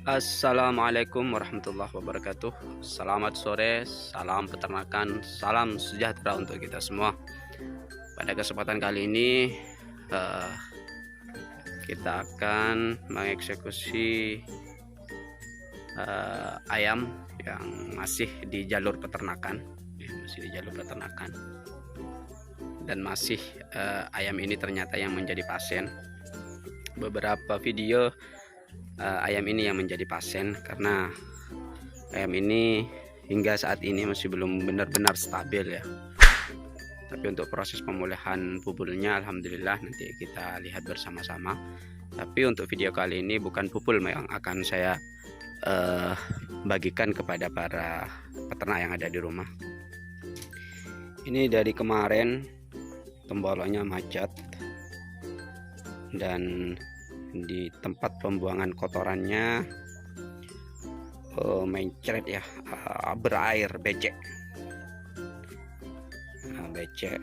Assalamualaikum warahmatullahi wabarakatuh. Selamat sore, salam peternakan, salam sejahtera untuk kita semua. Pada kesempatan kali ini kita akan mengeksekusi ayam yang masih di jalur peternakan, dan masih ayam ini ternyata yang menjadi pasien. Beberapa video ayam ini yang menjadi pasien karena ayam ini hingga saat ini masih belum benar-benar stabil ya. Tapi untuk proses pemulihan pupulnya alhamdulillah nanti kita lihat bersama-sama. Tapi untuk video kali ini bukan pupul yang akan saya bagikan kepada para peternak yang ada di rumah. Ini dari kemarin temboloknya macet, dan di tempat pembuangan kotorannya mencret ya, berair, becek. Becek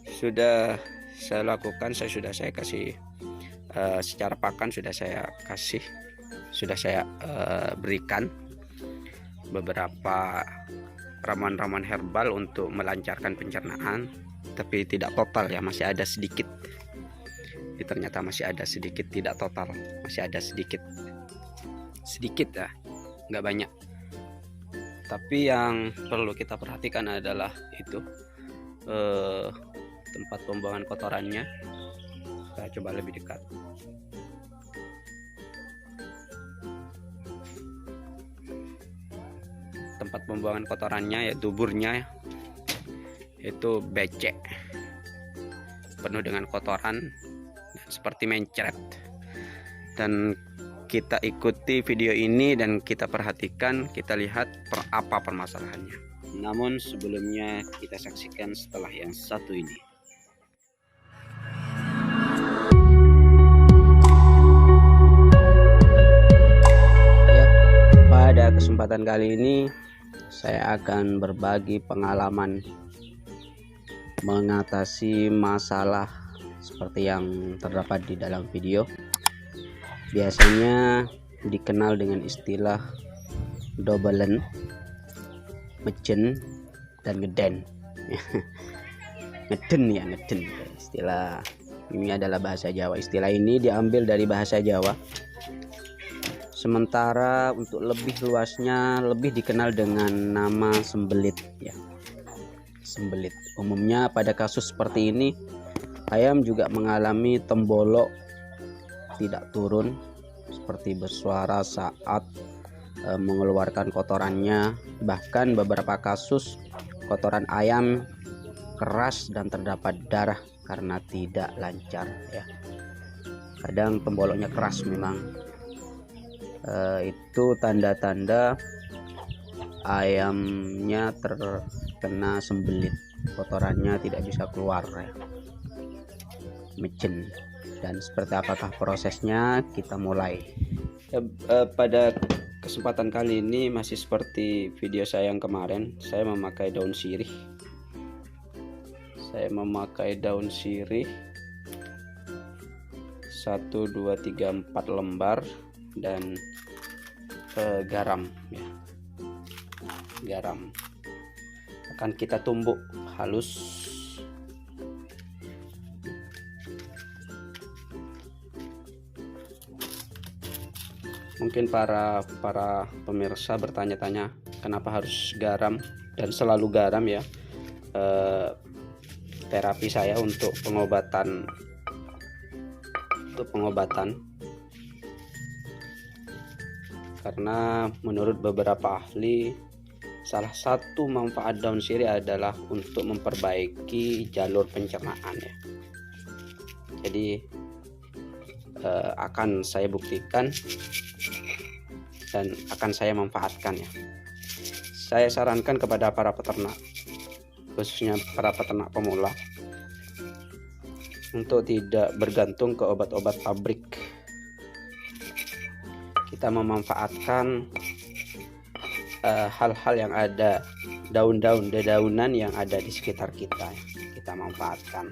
sudah saya lakukan, saya kasih secara pakan, sudah saya berikan beberapa ramuan-ramuan herbal untuk melancarkan pencernaan, tapi tidak total ya, masih ada sedikit. Ternyata masih ada sedikit, tidak total, masih ada sedikit ya, nggak banyak. Tapi yang perlu kita perhatikan adalah itu tempat pembuangan kotorannya. Saya coba lebih dekat. Tempat pembuangan kotorannya ya, duburnya itu becek, penuh dengan kotoran seperti mencret. Dan kita ikuti video ini dan kita perhatikan, kita lihat apa permasalahannya. Namun sebelumnya kita saksikan setelah yang satu ini. Ya, pada kesempatan kali ini saya akan berbagi pengalaman mengatasi masalah seperti yang terdapat di dalam video. Biasanya dikenal dengan istilah dobelen, mecen, dan ngeden. ngeden. Istilah ini adalah bahasa Jawa. Istilah ini diambil dari bahasa Jawa. Sementara untuk lebih luasnya lebih dikenal dengan nama sembelit ya. Sembelit. Umumnya pada kasus seperti ini ayam juga mengalami tembolok tidak turun, seperti bersuara saat mengeluarkan kotorannya. Bahkan beberapa kasus kotoran ayam keras dan terdapat darah karena tidak lancar ya. Kadang temboloknya keras memang. Itu tanda-tanda ayamnya terkena sembelit, kotorannya tidak bisa keluar ya, mecen. Dan seperti apakah prosesnya, kita mulai. Pada kesempatan kali ini masih seperti video saya yang kemarin. Saya memakai daun sirih. 1, 2, 3, 4 lembar, dan garam ya. Garam akan kita tumbuk halus. Mungkin para pemirsa bertanya-tanya kenapa harus garam dan selalu garam ya. Terapi saya untuk pengobatan karena menurut beberapa ahli salah satu manfaat daun sirih adalah untuk memperbaiki jalur pencernaan ya. Jadi akan saya buktikan dan akan saya manfaatkan ya. Saya sarankan kepada para peternak, khususnya para peternak pemula, untuk tidak bergantung ke obat-obat pabrik. Kita memanfaatkan hal-hal yang ada, dedaunan yang ada di sekitar kita, kita manfaatkan.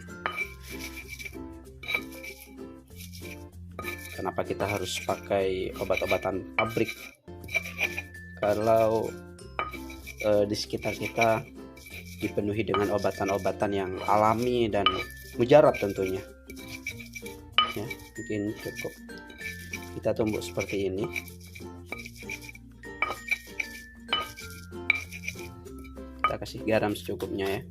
Kenapa kita harus pakai obat-obatan pabrik kalau di sekitar kita dipenuhi dengan obatan-obatan yang alami dan mujarab tentunya ya. Mungkin cukup kita tumbuk seperti ini. Kita kasih garam secukupnya ya.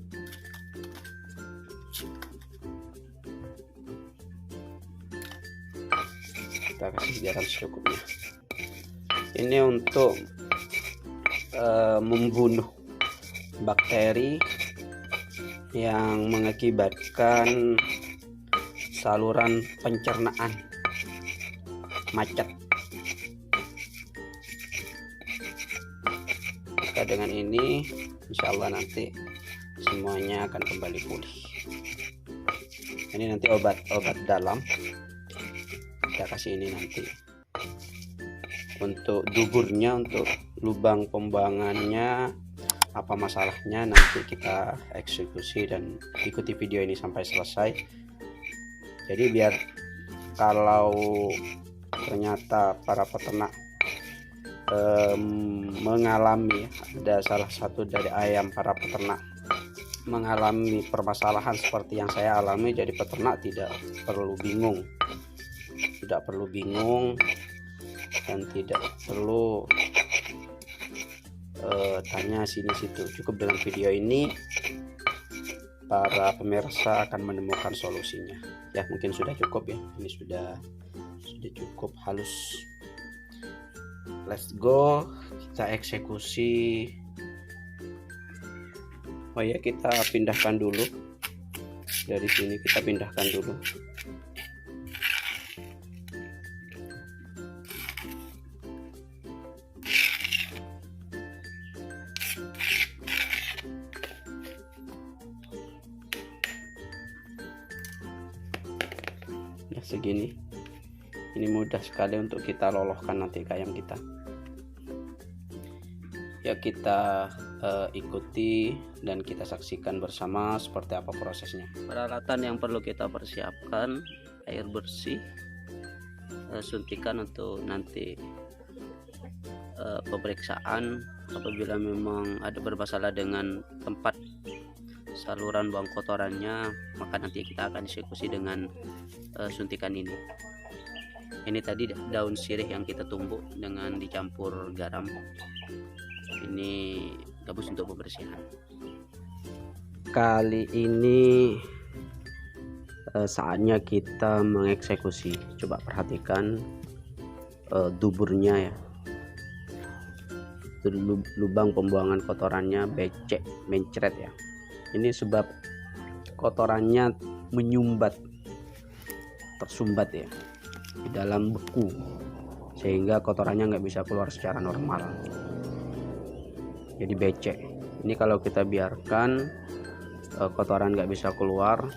Kita kasih garam secukupnya. Ini untuk membunuh bakteri yang mengakibatkan saluran pencernaan macet. Maka dengan ini insya Allah nanti semuanya akan kembali pulih. Ini nanti obat dalam kita kasih ini nanti. Untuk duburnya, untuk lubang pembuangannya apa masalahnya, nanti kita eksekusi dan ikuti video ini sampai selesai. Jadi biar kalau ternyata para peternak mengalami, ada salah satu dari ayam para peternak mengalami permasalahan seperti yang saya alami, jadi peternak tidak perlu bingung dan tidak perlu tanya sini situ. Cukup dengan video ini para pemirsa akan menemukan solusinya ya. Mungkin sudah cukup ya, ini sudah cukup halus. Let's go, kita eksekusi. Oh ya, kita pindahkan dulu dari sini, kita pindahkan dulu. Segini, ini mudah sekali untuk kita lolohkan nanti ke ayam kita ya. Kita ikuti dan kita saksikan bersama seperti apa prosesnya. Peralatan yang perlu kita persiapkan: air bersih, suntikan untuk nanti pemeriksaan apabila memang ada bermasalah dengan tempat saluran buang kotorannya, maka nanti kita akan eksekusi dengan suntikan ini. Ini tadi daun sirih yang kita tumbuk dengan dicampur garam. Ini gabus untuk pembersihan. Kali ini saatnya kita mengeksekusi. Coba perhatikan duburnya ya. Lubang pembuangan kotorannya becek, mencret ya. Ini sebab kotorannya tersumbat ya di dalam beku, sehingga kotorannya nggak bisa keluar secara normal, jadi becek. Ini kalau kita biarkan kotoran nggak bisa keluar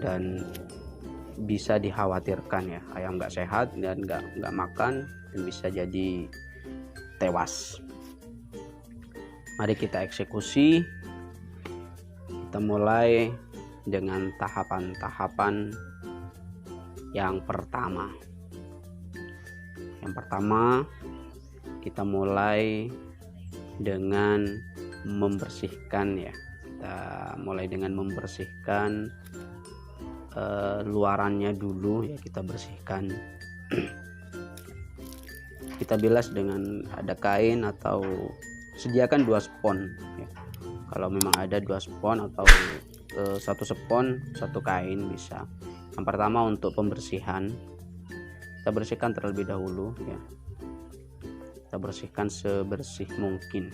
dan bisa dikhawatirkan ya, ayam nggak sehat dan nggak makan dan bisa jadi tewas. Mari kita eksekusi. Kita mulai dengan tahapan-tahapan yang pertama. Yang pertama, kita mulai dengan membersihkan ya. Kita mulai dengan membersihkan luarannya dulu ya, kita bersihkan. Kita bilas dengan ada kain atau sediakan 2 spons ya. Kalau memang ada 2 spons atau 1 spons 1 kain bisa. Yang pertama untuk pembersihan, kita bersihkan terlebih dahulu ya. Kita bersihkan sebersih mungkin.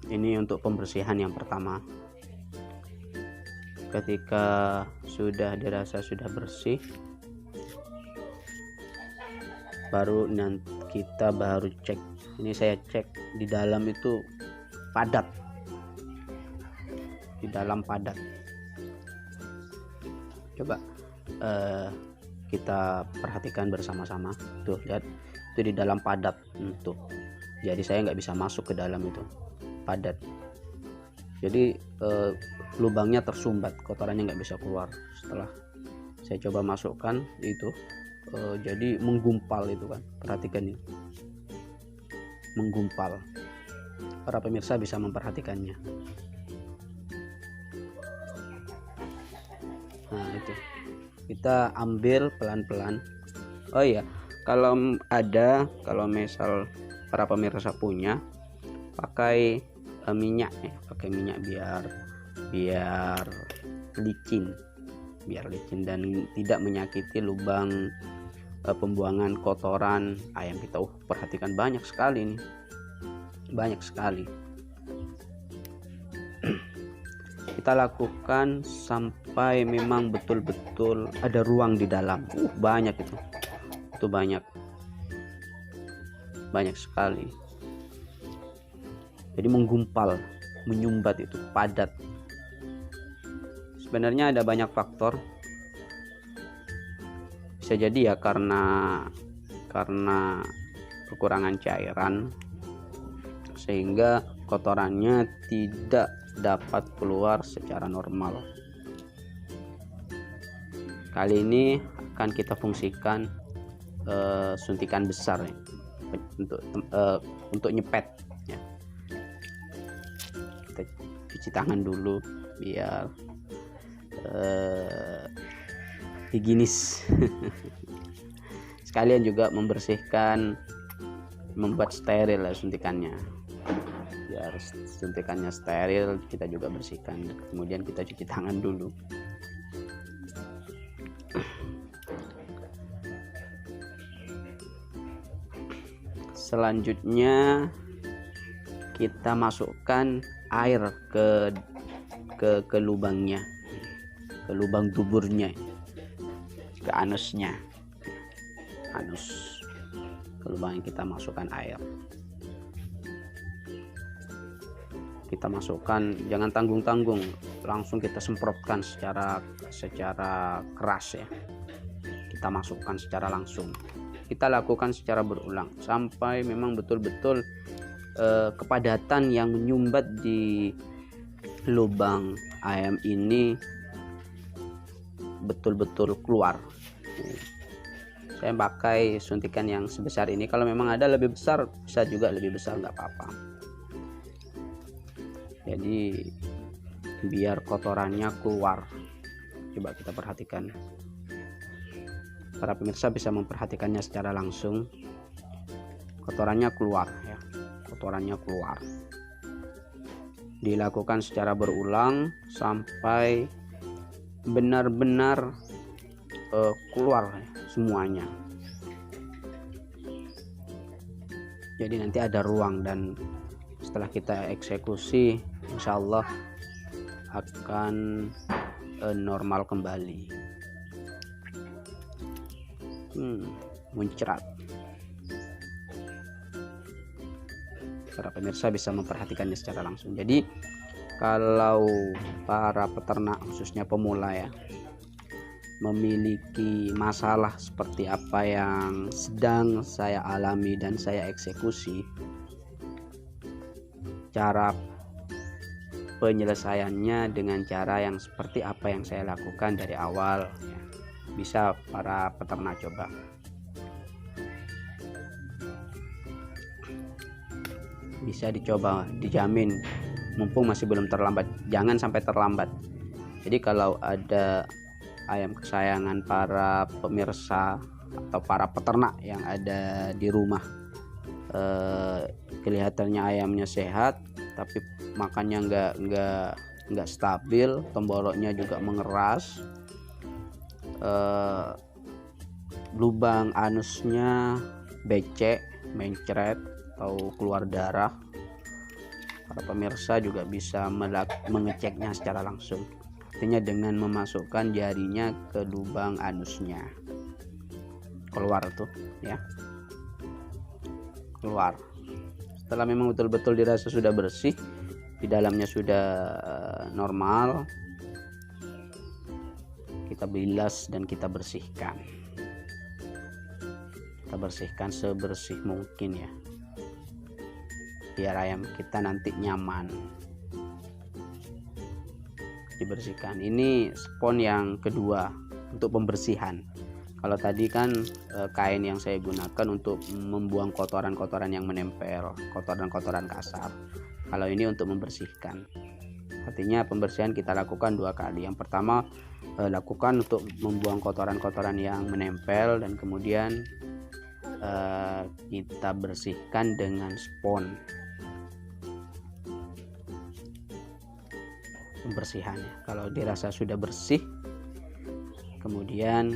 Ini untuk pembersihan yang pertama. Ketika sudah dirasa sudah bersih, baru nanti kita baru cek. Ini saya cek di dalam itu padat, di dalam padat. Coba kita perhatikan bersama-sama. Tuh lihat, itu di dalam padat tuh. Jadi saya nggak bisa masuk ke dalam, itu padat. Jadi lubangnya tersumbat, kotorannya nggak bisa keluar. Setelah saya coba masukkan itu jadi menggumpal itu kan, perhatikan ini, menggumpal. Para pemirsa bisa memperhatikannya. Nah itu kita ambil pelan-pelan. Oh iya, kalau misal para pemirsa punya, pakai minyak ya, pakai minyak biar licin dan tidak menyakiti lubang pembuangan kotoran ayam kita. Perhatikan banyak sekali nih, banyak sekali. Kita lakukan sampai memang betul-betul ada ruang di dalam. Banyak itu banyak sekali. Jadi menggumpal, menyumbat itu padat. Sebenarnya ada banyak faktor. Bisa jadi ya karena kekurangan cairan, sehingga kotorannya tidak dapat keluar secara normal. Kali ini akan kita fungsikan suntikan besar ya, untuk nyepet ya. Kita cuci tangan dulu biar higienis. Sekalian juga membuat steril ya suntikannya. Biar suntikannya steril, kita juga bersihkan, kemudian kita cuci tangan dulu. Selanjutnya kita masukkan air ke lubangnya, ke lubang duburnya, ke anusnya, ke lubang yang kita masukkan air. Kita masukkan, jangan tanggung-tanggung, langsung kita semprotkan secara keras ya. Kita masukkan secara langsung. Kita lakukan secara berulang sampai memang betul-betul kepadatan yang menyumbat di lubang ayam ini betul-betul keluar. Saya pakai suntikan yang sebesar ini. Kalau memang ada lebih besar, bisa juga lebih besar, nggak apa-apa. Jadi biar kotorannya keluar. Coba kita perhatikan. Para pemirsa bisa memperhatikannya secara langsung. Kotorannya keluar ya, kotorannya keluar. Dilakukan secara berulang sampai benar-benar keluar ya, semuanya. Jadi nanti ada ruang, dan setelah kita eksekusi, insya Allah akan normal kembali. Muncrat. Para pemirsa bisa memperhatikannya secara langsung. Jadi kalau para peternak, khususnya pemula ya, memiliki masalah seperti apa yang sedang saya alami dan saya eksekusi, cara penyelesaiannya dengan cara yang seperti apa yang saya lakukan dari awal ya. Bisa para peternak coba. Bisa dicoba, dijamin, mumpung masih belum terlambat. Jangan sampai terlambat. Jadi kalau ada ayam kesayangan para pemirsa atau para peternak yang ada di rumah, kelihatannya ayamnya sehat tapi makannya nggak stabil, temboloknya juga mengeras, lubang anusnya becek, mencret atau keluar darah, para pemirsa juga bisa mengeceknya secara langsung. Artinya dengan memasukkan jarinya ke lubang anusnya, keluar tuh ya, keluar. Setelah memang betul-betul dirasa sudah bersih, di dalamnya sudah normal, kita bilas dan kita bersihkan. Kita bersihkan sebersih mungkin ya, biar ayam kita nanti nyaman. dibersihkan. Ini spon yang kedua untuk pembersihan. Kalau tadi kan kain yang saya gunakan untuk membuang kotoran-kotoran yang menempel, kotoran-kotoran kasar. Kalau ini untuk membersihkan. Artinya pembersihan kita lakukan 2 kali. Yang pertama lakukan untuk membuang kotoran-kotoran yang menempel, dan kemudian kita bersihkan dengan spon pembersihannya. Kalau dirasa sudah bersih, kemudian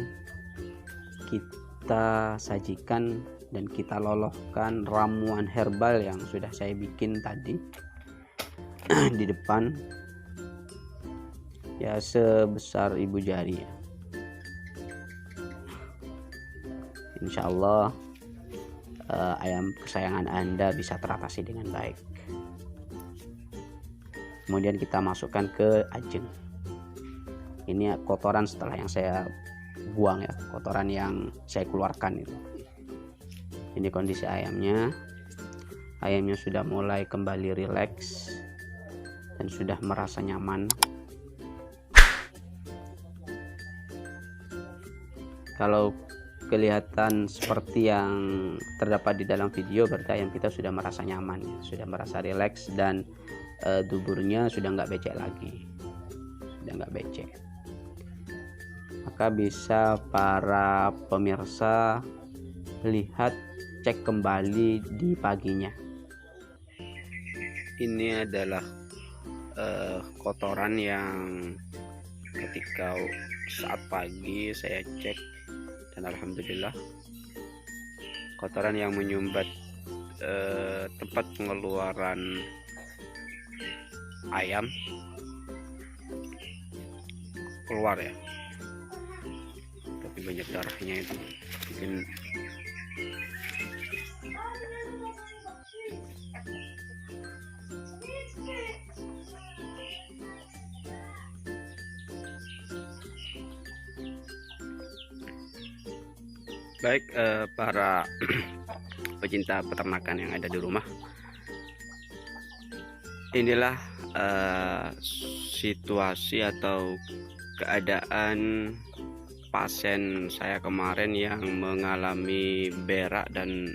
kita sajikan dan kita lolohkan ramuan herbal yang sudah saya bikin tadi di depan, ya sebesar ibu jari ya. Insya Allah ayam kesayangan Anda bisa teratasi dengan baik. Kemudian kita masukkan ke ajeng. Ini kotoran setelah yang saya buang ya, kotoran yang saya keluarkan itu. Ini kondisi ayamnya. Ayamnya sudah mulai kembali rileks dan sudah merasa nyaman. Kalau kelihatan seperti yang terdapat di dalam video, berarti ayam kita sudah merasa nyaman, sudah merasa rileks, dan duburnya sudah nggak becek lagi, sudah nggak becek. Maka bisa para pemirsa lihat, cek kembali di paginya. Ini adalah kotoran yang ketika saat pagi saya cek, dan alhamdulillah kotoran yang menyumbat tempat pengeluaran ayam keluar ya, tapi banyak darahnya itu mungkin baik. Para pecinta peternakan yang ada di rumah, inilah situasi atau keadaan pasien saya kemarin yang mengalami berak dan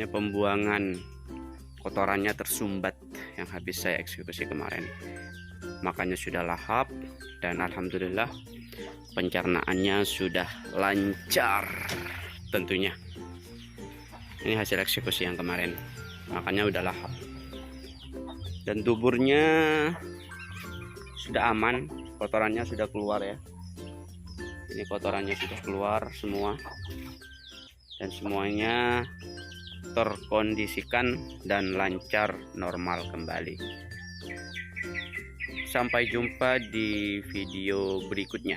pembuangan kotorannya tersumbat yang habis saya eksekusi kemarin. Makanya sudah lahap, dan alhamdulillah pencernaannya sudah lancar tentunya. Ini hasil eksekusi yang kemarin, makanya udah lahap, dan tuburnya sudah aman, kotorannya sudah keluar ya. Ini kotorannya sudah keluar semua, dan semuanya terkondisikan dan lancar normal kembali. Sampai jumpa di video berikutnya.